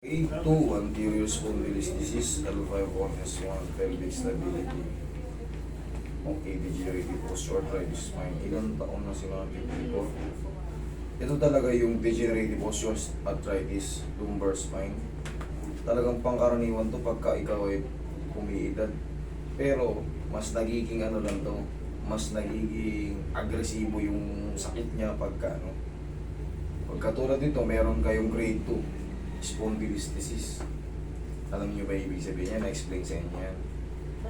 A2, anterior spondylosis, L5-1S1, pelvic stability. Okay, degenerative osteoarthritis spine. Ilang taon na sinabi dito? Ito talaga yung degenerative osteoarthritis, lumbar spine. Talagang pangkaraniwan to pagka ikaw ay umiidad. Pero, mas nagiging ano lang to, mas nagiging agresibo yung sakit niya pagka ano. Pagkatulad nito, meron kayong grade 2 spondylosis. Alam niyo ba ibig sabihin niya? Na-explain sa inyo yan.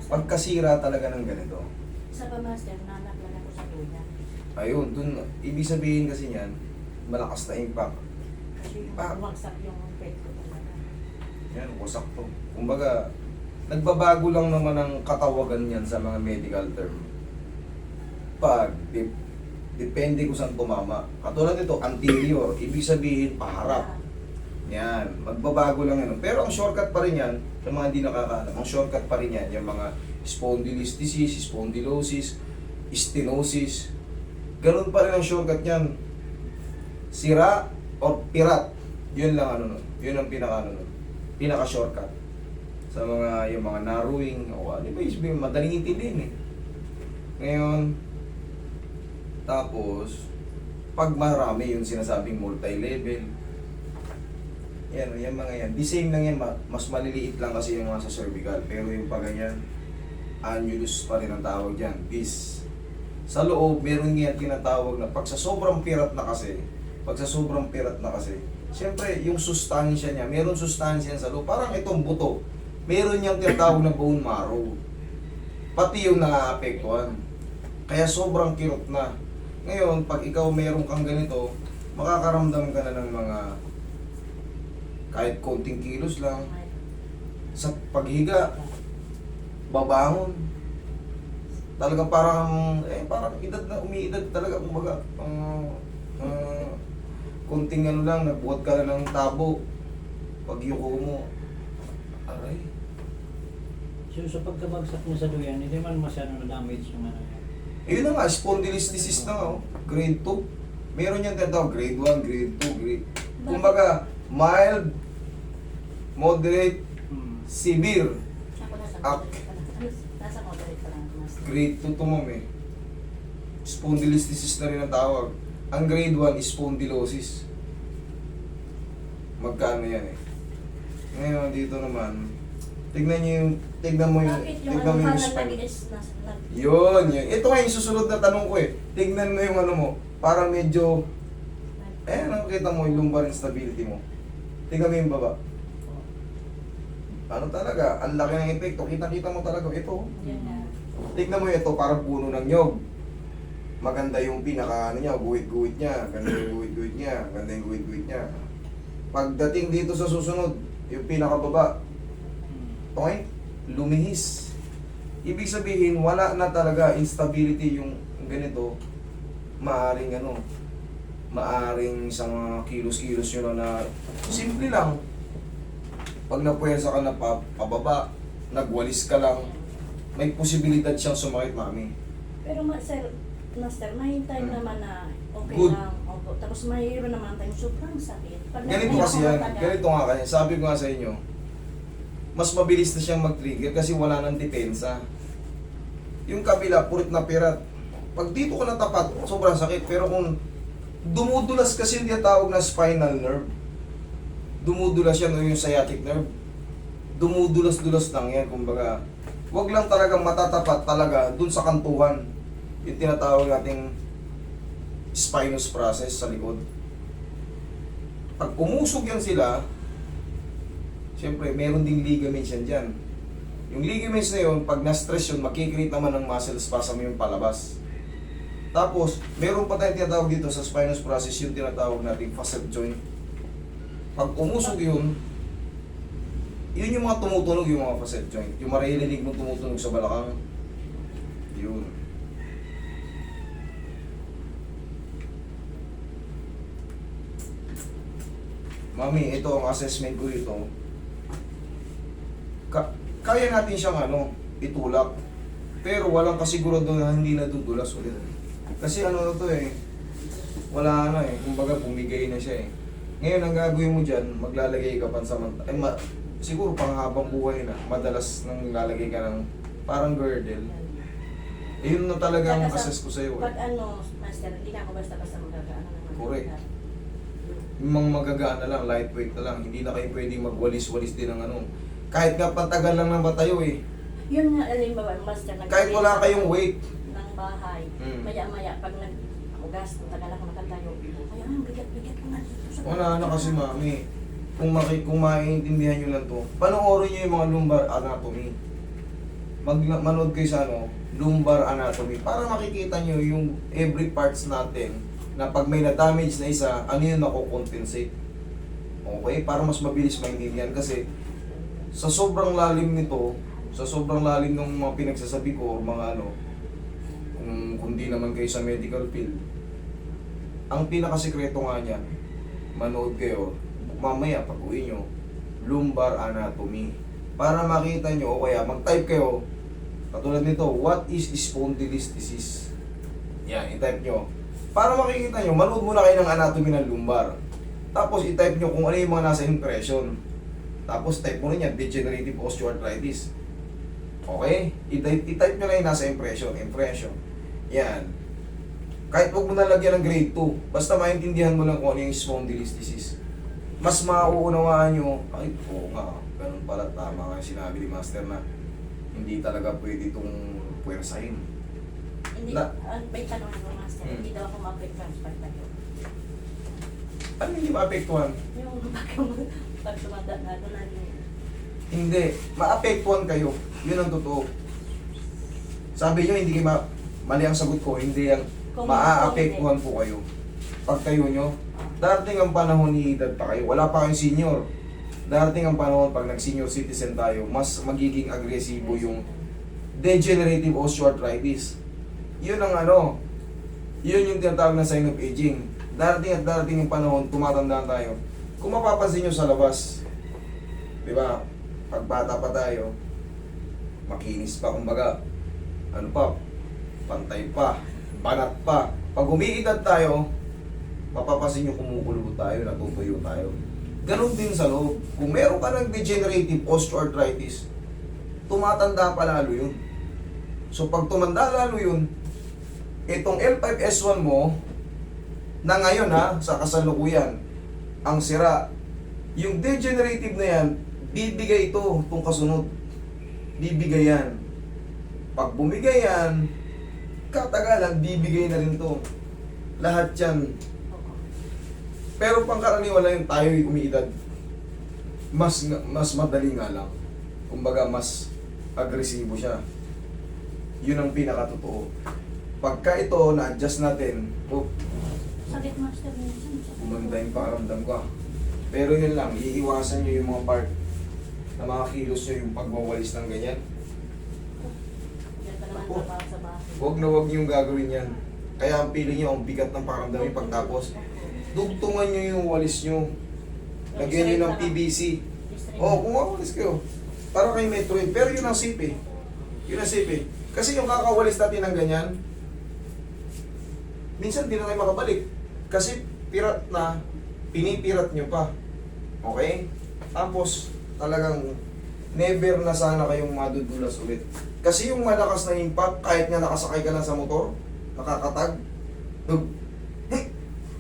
Pagkasira talaga ng ganito. Sa pamaster, nanaklan ako sa tuya. Ayun, dun, ibig sabihin kasi niyan, malakas na impact. Kasi bumagsak yung pet ko talaga. Yan, wasak to. Kumbaga, nagbabago lang naman ang katawagan niyan sa mga medical term. Depende kung saan tumama. Katulad nito, anterior, ibig sabihin paharap. Yan, magbabago lang yan. Pero ang shortcut pa rin yan, sa mga hindi nakakaalam, ang shortcut pa rin yan, yung mga spondylosis, spondylosis, stenosis. Ganun pa rin ang shortcut yan. Sira o pirat. Yun lang ano nun. Yun ang pinaka shortcut. Sa mga, yung mga narrowing, o ano ba yung madaling intindihin eh. Ngayon, tapos, pag marami yung sinasabing multi-level, yan mga yan. The same lang yan, mas maliliit lang kasi yung mga sa cervical. Pero yung pag ganyan, annulus pa rin ang tawag dyan. Bis. Sa loob, meron nga tinatawag na pag sa sobrang pirat na kasi, siyempre yung sustansya niya, meron sustansya sa loob. Parang itong buto, meron niyang tinatawag na bone marrow. Pati yung naaapektuhan. Kaya sobrang kirot na. Ngayon, pag ikaw meron kang ganito, makakaramdam ka na ng mga kahit konting kilos lang sa paghiga, babangon. Talaga parang edad na umiidad talaga, kumbaga konting ano lang, nagbuhat ka na ng tabo pag yuko mo. Aray. So sa pagkabagsak mo sa duyan, hindi man masyadong na-damage yung ano yan. Yun na nga, spondylosis na nga, oh. Grade 2. Meron yan tinatawag, grade 1, grade 2, grade... Kumbaga, mild, moderate, severe. Ako nasa Ak. nasa moderate pa lang. Master. Grade 2 to ma'am eh. Spondylosis na rin ang tawag. Ang grade 1 is spondylosis. Magkano yan eh. Ngayon dito naman, tignan mo yung Bakit yung tignan mo yung kanan spine. lagi is nasa Yun. Ito nga yung susunod na tanong ko eh. Tignan mo yung ano mo, parang medyo, nakikita mo yung lumbar instability mo. Tignan mo yung baba. Ano talaga, ang laki ng epekto. Kita-kita mo talaga ito. Yan na. Tignan mo ito, parang puno ng nyog. Maganda yung pinaka niya, guhit-guhit niya. Ganda yung guhit-guhit niya. Ganda yung guhit-guhit niya. Pagdating dito sa susunod, yung pinakababa, okay, lumihis. Ibig sabihin, wala na talaga instability yung ganito. Maaring sa mga kilos-kilos yun na simple lang. Pag napuwersa ka na pababa, nagwalis ka lang, may posibilidad siyang sumakit, mami. Pero master, may time naman na okay Good. lang. Opo. Tapos mayroon naman time sobrang sakit. Pag Ganito hindi kasi ako yan, matagal, ganito nga kasi, sabi ko nga sa inyo, mas mabilis na siyang mag-trigger kasi wala nang depensa. Yung kabila, purit na pirat. Pag dito ko natapat, sobrang sakit. Pero kung dumudulas kasi yung tawag na spinal nerve, dumudulas yan o yung sciatic nerve, dumudulas-dulas lang yan. Kumbaga, wag lang talagang matatapat talaga dun sa kantuhan. Yung tinatawag nating spinous process sa likod. Pag umusog yan sila, siyempre, meron ding ligaments yan dyan. Yung ligaments na yun, pag na-stress yun, makikreate naman ng muscle spasm yung palabas. Tapos, meron pa tayong tinatawag dito sa spinous process, yung tinatawag nating facet joint. Pag umusog yun yung mga tumutunog, yung mga facet joint. Yung maririnig mo tumutunog sa balakang, yun. Mami, ito ang assessment ko dito. Kaya natin siyang itulak. Pero walang kasigurado na hindi nadudulas ulit. Kasi to eh, wala kumbaga bumigay na siya eh. Ngayon, ang gagawin mo dyan, maglalagay ka pansamantala. Siguro panghabang buhay na, madalas nang lalagay ka ng parang girdle. Yun na talagang Saka sa- assess ko sa'yo. Pag ano, master, hindi na ako basta-basta magagaan naman. Correct. Yung mga magagaan na lang, lightweight na lang. Hindi na kayo pwedeng magwalis-walis din ng ano. Kahit nga pantagal lang ng batayo eh. Yun nga, alam ba, master, Kahit wala kayong weight. ng bahay, maya-maya, pag nag-ugas, tagal ako nakatayo. Ay, ang bigat-bigat ko nga dito sa Wala na kasi mami. Kung maiintindihan nyo lang to, panoorin nyo yung mga lumbar anatomy. Manood kayo sa lumbar anatomy para makikita nyo yung every parts natin na pag may na-damage na isa, ano yun nakocompensate. Okay? Para mas mabilis maintindihan kasi sa sobrang lalim nito, sa sobrang lalim ng mga pinagsasabi ko or mga kung di naman kayo sa medical field, ang pinakasikreto nga niyan, manood kayo, mamaya pag uwi nyo, lumbar anatomy. Para makita nyo, o kaya mag-type kayo, katulad nito, what is spondylolisthesis? Yan, i-type nyo. Para makikita nyo, manood muna kayo ng anatomy ng lumbar. Tapos i-type nyo kung ano yung mga nasa impression. Tapos type mo rin yan, degenerative osteoarthritis. Okay? I-type nyo lang yung nasa impression. Yan. Kahit huwag mo nalagyan ng grade 2, basta maintindihan mo lang kung ano yung spondylolisthesis. Mas mauunawaan nyo, ay, oo nga, ganun pala, tama nga yung sinabi ni Master na hindi talaga pwede itong puwersahin. Hindi, may tanong ako, master, hindi daw ako ma-apektuhan sa pagtayo. Ano hindi maapektuhan? Yung pag tumanda na, doon na rin. Hindi, maapektuhan kayo. Yun ang totoo. Sabi nyo, hindi kayo mali ang sagot ko, hindi ang maaapektuhan po kayo. Pag kayo nyo, darating ang panahon ni edad pa kayo, wala pa kayong senior. Darating ang panahon pag nag-senior citizen tayo, mas magiging agresibo yung degenerative osteoarthritis. Yun ang yun yung tinatawag na sign of aging. Darating at darating yung panahon, tumatanda tayo. Kung mapapansin nyo sa labas, di ba, pag bata pa tayo, makinis pa, kumbaga, pantay pa, banat pa. Pag umiidad tayo, mapapansin nyo kumukulo tayo, natutuyo tayo. Ganon din sa loob. Kung meron ka ng degenerative osteoarthritis, tumatanda pa lalo yun. So pag tumanda lalo yun, itong L5S1 mo, na ngayon sa kasalukuyan, ang sira, yung degenerative na yan, bibigay itong kasunod. Bibigay yan. Pag bumigay yan, katagalan, bibigay na rin to. Lahat yan. Pero pangkaraniwan lang yung tayo umiidad. Mas madali nga lang. Kumbaga, mas agresibo siya. Yun ang pinakatotoo. Pagka ito, na-adjust natin, Sakit, master, minsan. umanda yung pakaramdam ko. Pero yun lang, iiwasan nyo yung mga part na mga kilos nyo, yung pagwawalis ng ganyan. Yan pa naman Ako. trabaho sa bahay. Huwag na huwag nyo gagawin yan. Kaya ang feeling nyo, ang bigat ng pakaramdam yung pagtapos. Dugtungan nyo yung walis nyo. Lagyan nyo ng PVC. Kung mawalis kayo. Para kayo may tuwid. Pero yun ang safe eh. Yun ang safe eh. Kasi yung kakawalis natin ng ganyan, minsan di na tayo makabalik. Kasi pirat na, pinipirat nyo pa. Okay? Tapos, talagang never na sana kayong madudulas ulit. Kasi yung malakas na impact, kahit nga nakasakay ka lang sa motor, nakakatag,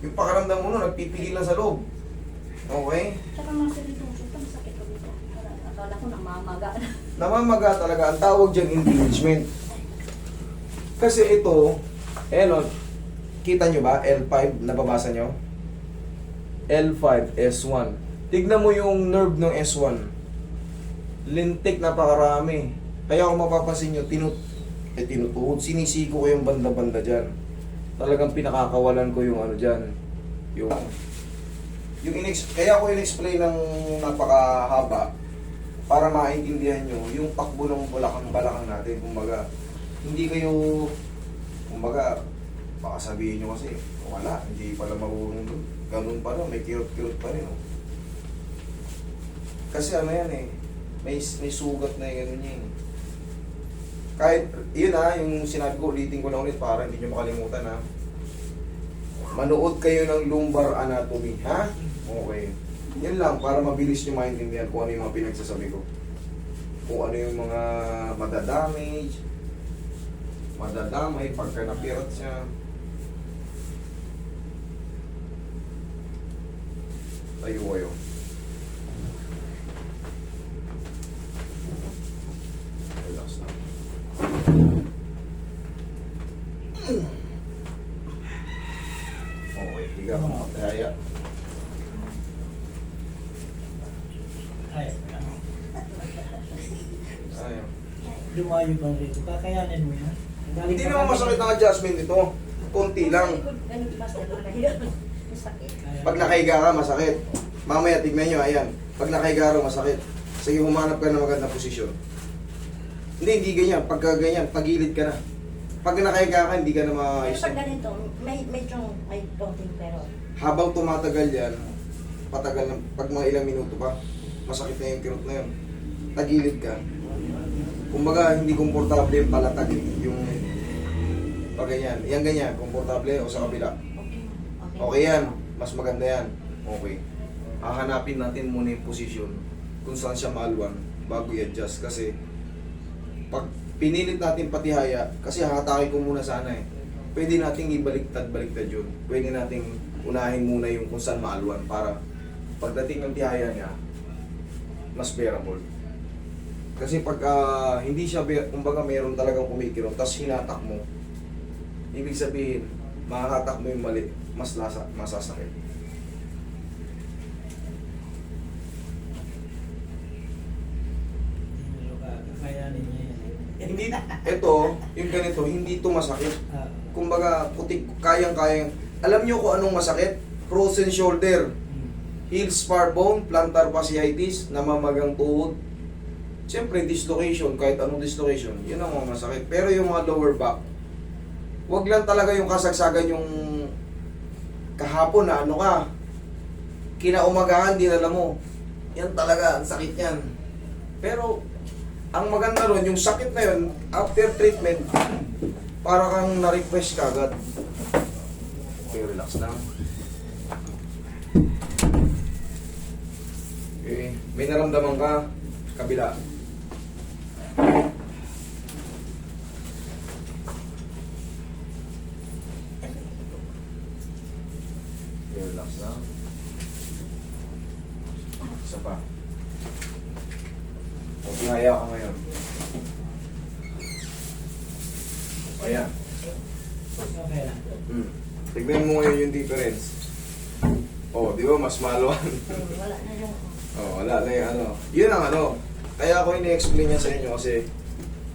yung pakaramdam mo nun, nagpipigil lang sa loob. Okay? Tsaka master, itong sutang sakit ko dito. Parang akala ko namamaga na. Namamaga talaga. Ang tawag dyan, engagement. Kasi ito, kita nyo ba? L5, nababasa nyo? L5, S1. Tignan mo yung nerve ng S1. Lintik, napakarami. Kaya kung mapapansin nyo, tinutuhod, sinisiko ko yung banda-banda dyan. Talagang pinakakawalan ko yung dyan. Kaya ko in-explain ng napakahaba para maintindihan nyo yung takbo ng balakang natin. Kumbaga, hindi kayo, baka sabihin nyo kasi, wala, hindi pala marunong doon. Ganun pala, may kirot-kirot pa rin. Kasi yan may sugat na yung niya Kahit, yun yung sinabi ko, ulitin ko na ulit para hindi nyo makalimutan Manood kayo ng lumbar anatomy, ha? Okay. Yan lang, para mabilis nyo maintindihan kung ano yung mga pinagsasabi ko. Kung ano yung mga madadamay pagka napirat siya. Tayo kayo. Relax lang. Okay, higa ka mataya. Ay, Ayaw. lumayo ka rito. Kakayanin mo yan. Galing Hindi pa naman kami- masakit ang adjustment nito. Konti lang. Ganun, master, nakahiga. Masakit. Kaya- Pag nakahiga ka, masakit. Mamaya, tignan nyo, ayan. Pag nakahiga ka, masakit. Sige, humanap ka ng magandang posisyon. Hindi ganyan. Pagka ganyan, pagilid ka na. Pag nakahiga ka, hindi ka na Pero maayos. pag ganito, medyo may konting pero Habang tumatagal yan, patagal ng, pag mga ilang minuto pa, masakit na yung kirot na yun. Tagilid ka. Kumbaga, hindi komportable yung palatag. Yung pag ganyan. Yan ganyan, komportable o sa kabila. okay. Okay yan. Mas maganda yan. Okay. Hahanapin natin muna yung posisyon kung saan siya maalwan bago i-adjust. Kasi pag pinilit natin patihaya, kasi hahatakin ko muna sana eh. Pwede nating ibaliktad-baliktad yun. Pwede nating unahin muna yung kung saan maalwan para pagdating ng tihaya niya, mas bearable. Kasi pag hindi siya, kumbaga mayroon talagang kumikirot, tapos hinatak mo, ibig sabihin, mahahatak mo yung mali, mas masasakit. Kakayanin niya yan. Hindi, ito, yung ganito, hindi ito masakit. Ah, Kumbaga, putik, kayang-kayang. Alam nyo kung anong masakit? Frozen shoulder, heel spar bone, plantar fasciitis, namamagang tuhod. Siyempre, dislocation, kahit anong dislocation, yun ang mga masakit. Pero yung mga lower back, wag lang talaga yung kasagsagan yung kahapon na ano ka, kinaumagahan, dinala mo. Yan talaga, ang sakit yan. Pero, ang maganda ron, yung sakit na yun, after treatment, para kang na-refresh ka agad. Okay, relax lang. Okay, may naramdaman ka, kabila. Okay, relax lang. Isa pa. Okay, haya ka ngayon. Ayan. okay lang. Tignan mo ngayon yung difference. Oh, di ba mas maluwan? wala na yung Oh, wala na yung ano. Yun ang ano. Kaya ako ini-explain niya sa inyo kasi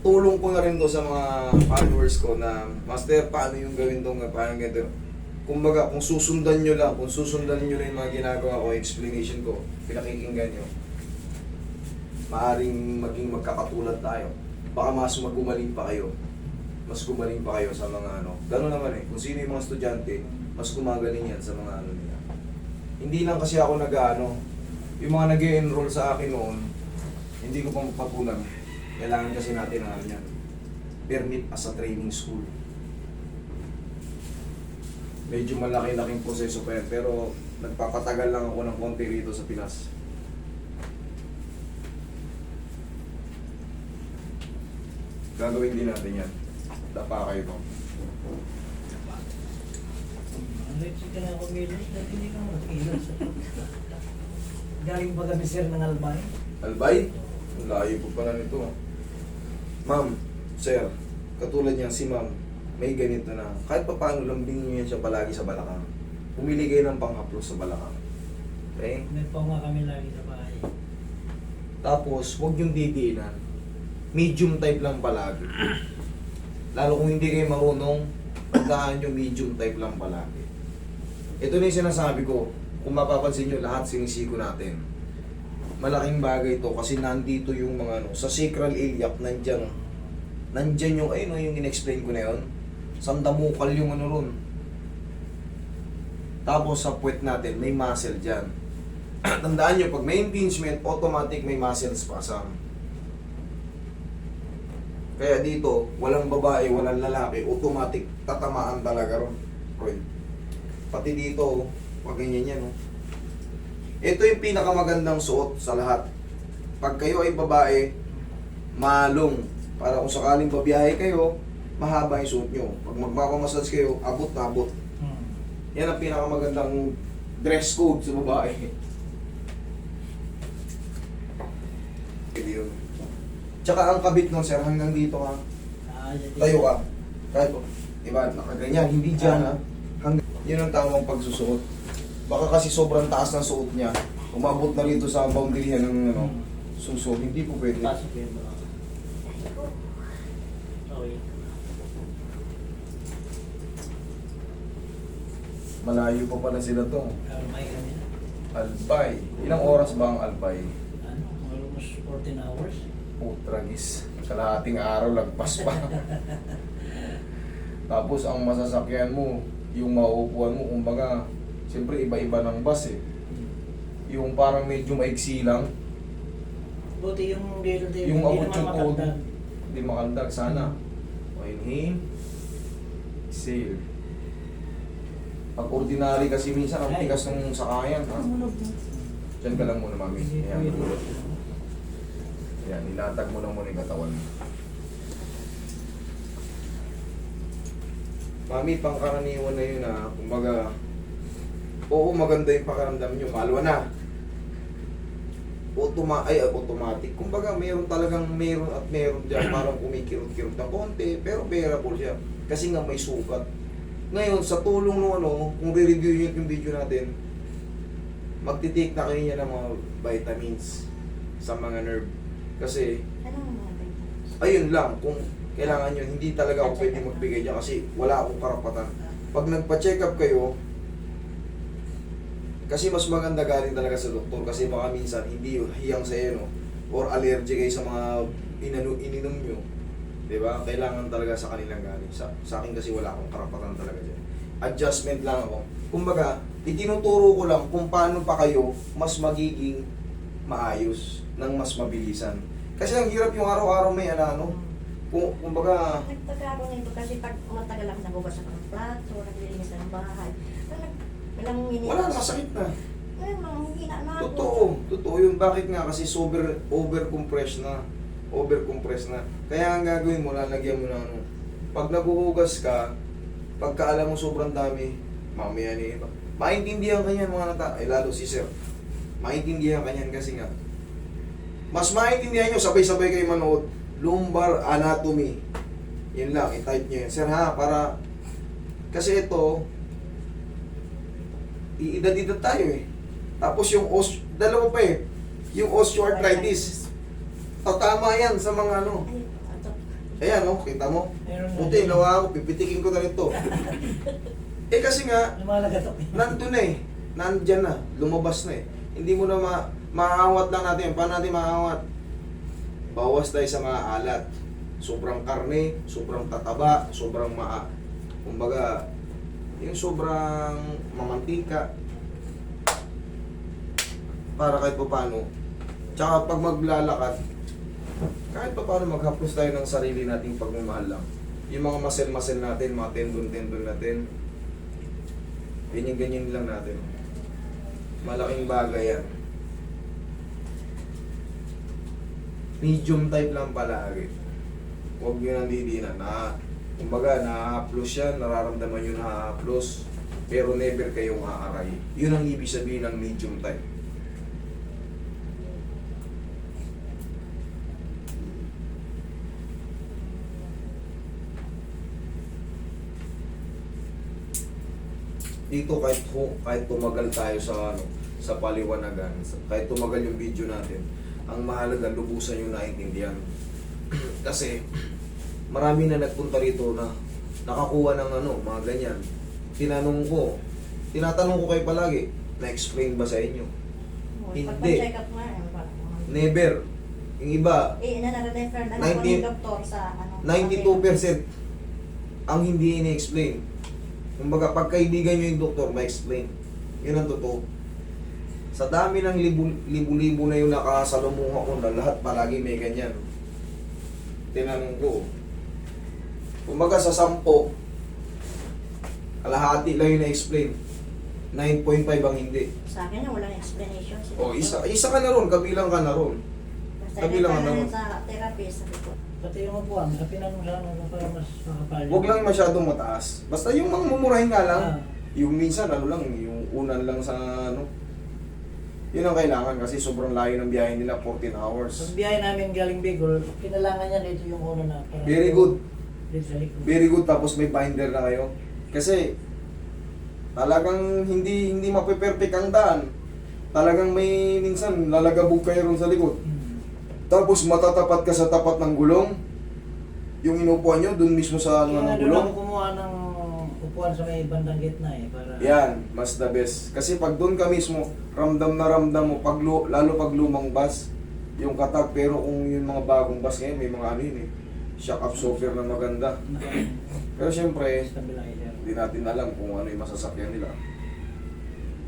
tulong ko na rin to sa mga followers ko na Master, paano yung gawin tong paano ganito. Kumbaga, kung susundan nyo lang yung mga ginagawa ko, explanation ko, pinakikinggan nyo, maaaring maging magkakatulad tayo. Baka mas magumaling pa kayo. Mas gumaling pa kayo sa mga ano. Gano'n naman eh. Kung sino yung mga estudyante, mas gumagaling yan sa mga ano nila. Hindi lang kasi ako nag-ano. Yung mga nag-enroll sa akin noon, hindi ko pang papunan. Kailangan kasi natin ng ano yan. Permit as a training school. Medyo malaki-laking proseso pa yan. Pero nagpapatagal lang ako ng konti rito sa Pinas. Gagawin din natin yan. Dapa kayo to. Allergic ka na kumilos, dahil hindi ka makilos. Galing ba kami sir ng Albay? Albay? Ang layo po pala nito. Ma'am, sir, katulad niyan si ma'am, may ganito na. Kahit pa paano, lambing niyo yan siya palagi sa balakang. Pumili kayo ng panghaplos sa balakang. Okay? May nga kami lagi sa bahay. Tapos, huwag yung didiinan. Medium type lang palagi. Lalo kung hindi kayo marunong, tandaan nyo medium type lang palagi. Ito na yung sinasabi ko. Kung mapapansin nyo, lahat sinisiko natin. Malaking bagay to kasi nandito yung mga ano, sa sacral iliac, nandyan yung, ayun, yung in-explain ko na yun. Sandamukal yung ano ron. Tapos sa puwet natin, may muscle dyan. Tandaan nyo, pag may impingement, automatic may muscle spasm. Kaya dito, walang babae, walang lalaki, automatic tatamaan talaga ron. Roy. Pati dito, pag ganyan yan, no? Ito yung pinakamagandang suot sa lahat. Pag kayo ay babae, malong. Para kung sakaling babiyahe kayo, mahaba yung suot nyo. Pag magmapamassage kayo, abot na abot. Yan ang pinakamagandang dress code sa babae. Pwede yun. Tsaka ang kabit nun, sir, hanggang dito ha. Tayo ka. Kahit po. Diba, nakaganyan. Hindi dyan ha. Yun ang tamang pagsusuot. Baka kasi sobrang taas ng suot niya. Umabot na rito sa boundary ng susuot. Hindi po pwede. Pasok yun ba? Okay. Malayo pa pala sila to. May kami na. Albay. Ilang oras ba ang Albay? Ano? Almost 14 hours. Putragis. Kalahating araw, lagpas pa. Tapos ang masasakyan mo, yung mauupuan mo, kumbaga, siyempre iba-iba ng bus eh. Yung parang medyo maiksi lang, Buti yung dito yung abot yung code, makagdag. hindi makandag. Sana. O inhale, exhale. Pag ordinary kasi minsan, ang tigas ng sakayan. Ha? Diyan ka lang muna, mami. Ayan, ayan, ilatag mo lang muna yung katawan. Mami, pangkaraniwan na yun na, kumbaga, oo, maganda yung pakiramdam nyo, malwa na. Automatic. Kumbaga, meron at meron dyan, parang kumikirot-kirot ng konti, pero bearable siya. Kasi nga may sukat. Ngayon, sa tulong ng kung re-review nyo yung video natin, magtitake na kayo niya ng mga vitamins sa mga nerve. Kasi, Anong mga vitamins? ayun lang, kung kailangan nyo, hindi talaga ako pwede magbigay dyan kasi wala akong karapatan. Pag nagpa-check up kayo, kasi mas maganda galing talaga sa doktor kasi baka minsan hindi hiyang sa iyo, no? Or allergy kayo sa mga ininom nyo. Diba? Kailangan talaga sa kanilang galing. Sa akin kasi wala akong karapatan talaga dyan. Adjustment lang ako. Kumbaga, itinuturo ko lang kung paano pa kayo mas magiging maayos ng mas mabilisan. Kasi ang hirap yung araw-araw may kumbaga, Nagtaka ako nito kasi pag matagal ako nagugas ako ng plato, naglilinis ng bahay. Ilang minutes. wala na, masakit na. Ayun, manghihina na ako. Totoo yun. Bakit nga? Kasi over-compress na. Kaya ang gagawin mo, lalagyan mo na pag naguhugas ka, pagka alam mo sobrang dami, mamaya na iba. Maintindihan ka niyan mga lalo si sir. Maintindihan ka niyan kasi nga. Mas maintindihan nyo, sabay-sabay kayo manood. Lumbar anatomy. Yun lang, i-type nyo yun. Sir ha, para, kasi ito, iidad-idad tayo eh. Tapos yung dalawa pa eh. Yung osteoarthritis. Tama yan sa mga Ay, ito. Ayan kita mo. Meron na. Buti, nawa ako, pipitikin ko na ito. Kasi nga, Lumalagatok. nandun na eh. Nandyan na, lumabas na eh. Hindi mo na maawat lang natin. Paano natin maawat? Bawas tayo sa mga alat. Sobrang karne, sobrang tataba, sobrang kumbaga, yung sobrang mamantika. Para kahit pa paano. Tsaka pag maglalakad, kahit pa paano maghapos tayo ng sarili nating pagmamahal lang. Yung mga muscle natin, mga tendon natin, ganyan lang natin. Malaking bagay yan. Medium type lang palagi. Huwag nyo nang didinan. Kumbaga, na-haplos yan, nararamdaman nyo na-haplos, pero never kayong aaray. Yun ang ibig sabihin ng medium type. Dito kahit tumagal tayo sa paliwanagan, kahit tumagal yung video natin, ang mahalaga lubusan yung naintindihan. Kasi marami na nagpunta rito na nakakuha ng mga ganyan. Tinatanong ko kayo palagi, na-explain ba sa inyo? Hindi. Pag-check up nga. Never. Yung iba, Na-refer na ako ng doktor sa 92% ang hindi ini-explain. Kumbaga, pag kaibigan nyo yung doktor, ma-explain. Yun ang totoo. Sa dami ng libu-libo na yung nakasalumuha ko na lahat palagi may ganyan. Tinanong ko. Kumbaga sa 10, kalahati lang yung na-explain. 9.5 ang hindi. Sa akin, walang explanation. O, isa ka na ron, kabilang ka na ron. Basta kabilang nagtanong ano. yan sa therapist, sabi ko, Pati yung upuan, kapinan mo sa ano para mas makapal. Huwag lang masyadong mataas. Basta yung mga mumurahin nga lang, Ah. yung minsan ano lang, yung unan lang sa ano. Yun ang kailangan kasi sobrang layo ng biyahe nila, 14 Sa hours. biyahe namin galing Bicol, kinalangan niya dito yung uno na. Para Very good. Dito sa likod. Very good, tapos may binder na kayo. Kasi talagang hindi mape-perfect ang daan. Talagang may minsan lalagabog kayo ron sa likod. Tapos matatapat ka sa tapat ng gulong. Yung inupuan nyo, dun mismo sa ano Kaya ng doon gulong. ako kumuha ng upuan sa may bandang gitna eh. Para... Yan, mas the best. Kasi pag doon ka mismo, ramdam na ramdam mo, lalo pag lumang bus, yung katak, pero kung yung mga bagong bus ngayon, may mga ano yun eh, shock absorber na maganda. Pero syempre, Stabilizer. hindi natin alam kung ano yung masasakyan nila.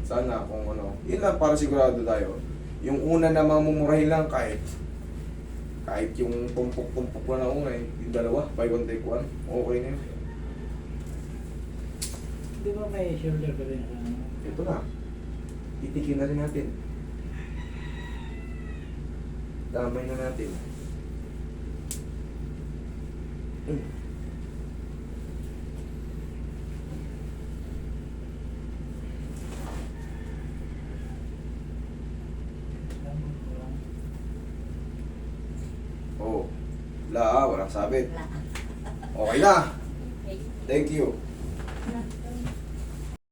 Sana kung ano, yun lang para sigurado tayo. Yung una na mamumurahin lang kahit yung tumpok-tumpok na una eh, yung dalawa, buy one take one, okay na yun. Di ba may shoulder ka rin sa ano? Ito na. Titikin na rin natin. Damay na natin. Oh. Walang sabit. wala. Okay na. Okay. Thank you. Na-